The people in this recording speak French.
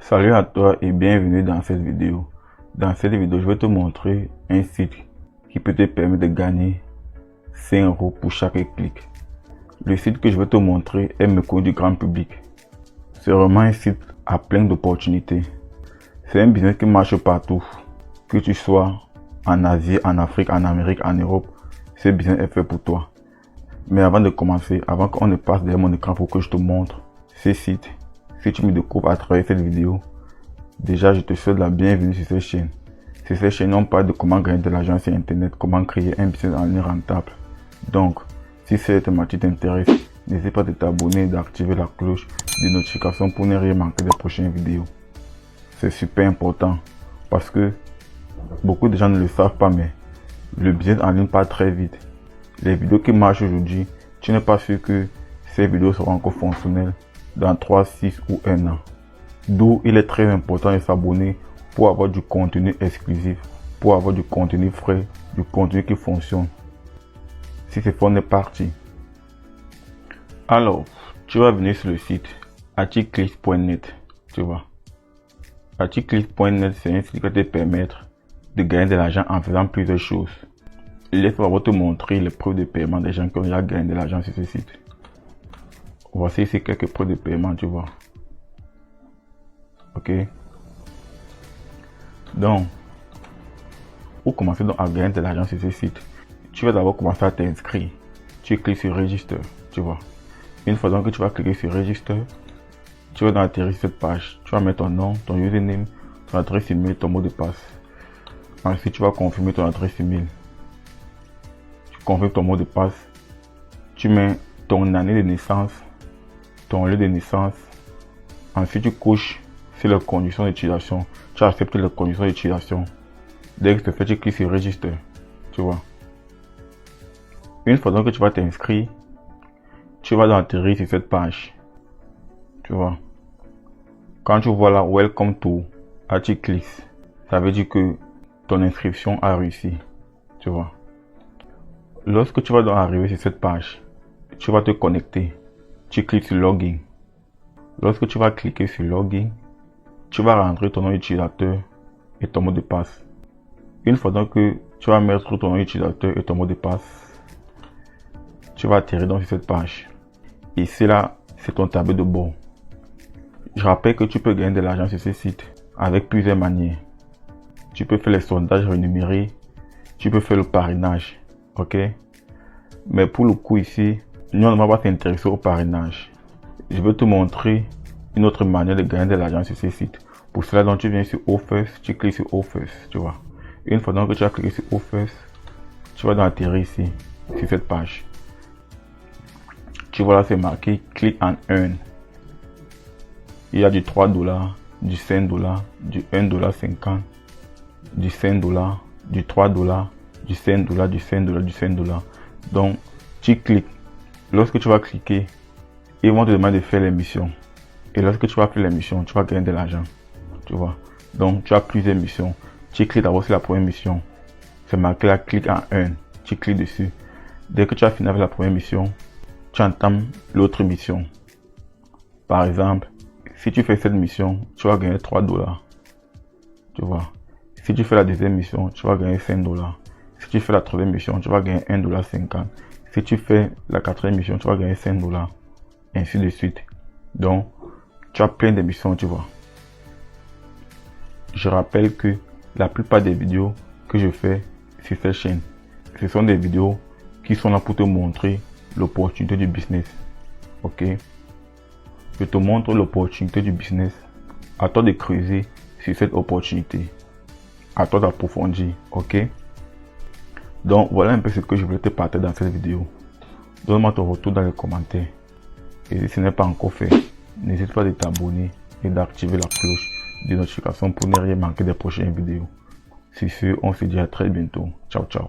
Salut à toi et bienvenue dans cette vidéo. Dans cette vidéo, je vais te montrer un site qui peut te permettre de gagner 5 € pour chaque clic. Le site que je vais te montrer est méconnu du grand public. C'est vraiment un site à plein d'opportunités. C'est un business qui marche partout. Que tu sois en Asie, en Afrique, en Amérique, en Europe, ce business est fait pour toi. Mais avant de commencer, avant qu'on ne passe derrière mon écran pour que je te montre ce site, si tu me découvres à travers cette vidéo, déjà je te souhaite la bienvenue sur cette chaîne. Sur cette chaîne, on parle de comment gagner de l'argent sur internet, comment créer un business en ligne rentable. Donc, si cette thématique t'intéresse, n'hésite pas de t'abonner et d'activer la cloche de notification pour ne rien manquer des prochaines vidéos. C'est super important parce que beaucoup de gens ne le savent pas, mais le business en ligne part très vite. Les vidéos qui marchent aujourd'hui, tu n'es pas sûr que ces vidéos seront encore fonctionnelles dans 3, 6 ou 1 an. D'où il est très important de s'abonner pour avoir du contenu exclusif, pour avoir du contenu frais, du contenu qui fonctionne. Si c'est fait, on est parti. Alors, tu vas venir sur le site articles.net, tu vois. Articles.net, c'est un site qui va te permettre de gagner de l'argent en faisant plusieurs choses. Laisse-moi te montrer les preuves de paiement des gens qui ont déjà gagné de l'argent sur ce site. Voici ici quelques preuves de paiement, tu vois. Ok. Donc, pour commencer donc à gagner de l'argent sur ce site, tu vas d'abord commencer à t'inscrire. Tu cliques sur Register, tu vois. Une fois donc que tu vas cliquer sur Register, tu vas dans atterrir cette page. Tu vas mettre ton nom, ton username, ton adresse email, ton mot de passe. Ensuite, tu vas confirmer ton adresse email. Tu confirmes ton mot de passe. Tu mets ton année de naissance, ton lieu de naissance. Ensuite, tu couches sur les conditions d'utilisation. Tu acceptes les conditions d'utilisation. Dès que c'est fait, tu cliques sur Register. Tu vois. Une fois donc que tu vas t'inscrire, tu vas atterrir sur cette page. Tu vois. Quand tu vois là, Welcome to Articles, ça veut dire que ton inscription a réussi. Tu vois. Lorsque tu vas donc arriver sur cette page, tu vas te connecter. Tu cliques sur Login. Lorsque tu vas cliquer sur Login, tu vas rentrer ton nom d'utilisateur et ton mot de passe. Une fois donc que tu vas mettre ton nom d'utilisateur et ton mot de passe, tu vas atterrir donc sur cette page. Ici là, c'est ton tableau de bord. Je rappelle que tu peux gagner de l'argent sur ce site avec plusieurs manières. Tu peux faire les sondages rémunérés, tu peux faire le parrainage, ok? Mais pour le coup ici, nous on ne va pas s'intéresser au parrainage. Je vais te montrer une autre manière de gagner de l'argent sur ce site. Pour cela, donc, tu viens sur Offers, tu cliques sur Offers, tu vois. Une fois donc que tu as cliqué sur Offers, tu vas dans atterrir ici, sur cette page. Tu vois là, c'est marqué Click and Earn. Il y a du 3 $, du 5 $, du 1,50 $, du 5 $, du 3 $, du 5 $, du 5 $, du 5 $. Donc, tu cliques. Lorsque tu vas cliquer, ils vont te demander de faire l'émission. Et lorsque tu vas faire l'émission, tu vas gagner de l'argent. Tu vois. Donc, tu as plusieurs missions. Tu cliques d'abord sur la première mission. C'est marqué là, Click and Earn. Tu cliques dessus. Dès que tu as fini avec la première mission, tu entames l'autre mission. Par exemple, si tu fais cette mission, tu vas gagner 3 $. Tu vois. Si tu fais la deuxième mission, tu vas gagner 5 $. Si tu fais la troisième mission, tu vas gagner 1,50 $. Si tu fais la quatrième mission, tu vas gagner 5 $. Ainsi de suite. Donc, tu as plein de missions, tu vois. Je rappelle que la plupart des vidéos que je fais sur cette chaîne, ce sont des vidéos qui sont là pour te montrer l'opportunité du business. Ok? Je te montre l'opportunité du business. À toi de creuser sur cette opportunité. À toi d'approfondir. Ok? Donc, voilà un peu ce que je voulais te partager dans cette vidéo. Donne-moi ton retour dans les commentaires. Et si ce n'est pas encore fait, n'hésite pas à t'abonner et d'activer la cloche de notification pour ne rien manquer des prochaines vidéos. Sur ce, on se dit à très bientôt. Ciao, ciao.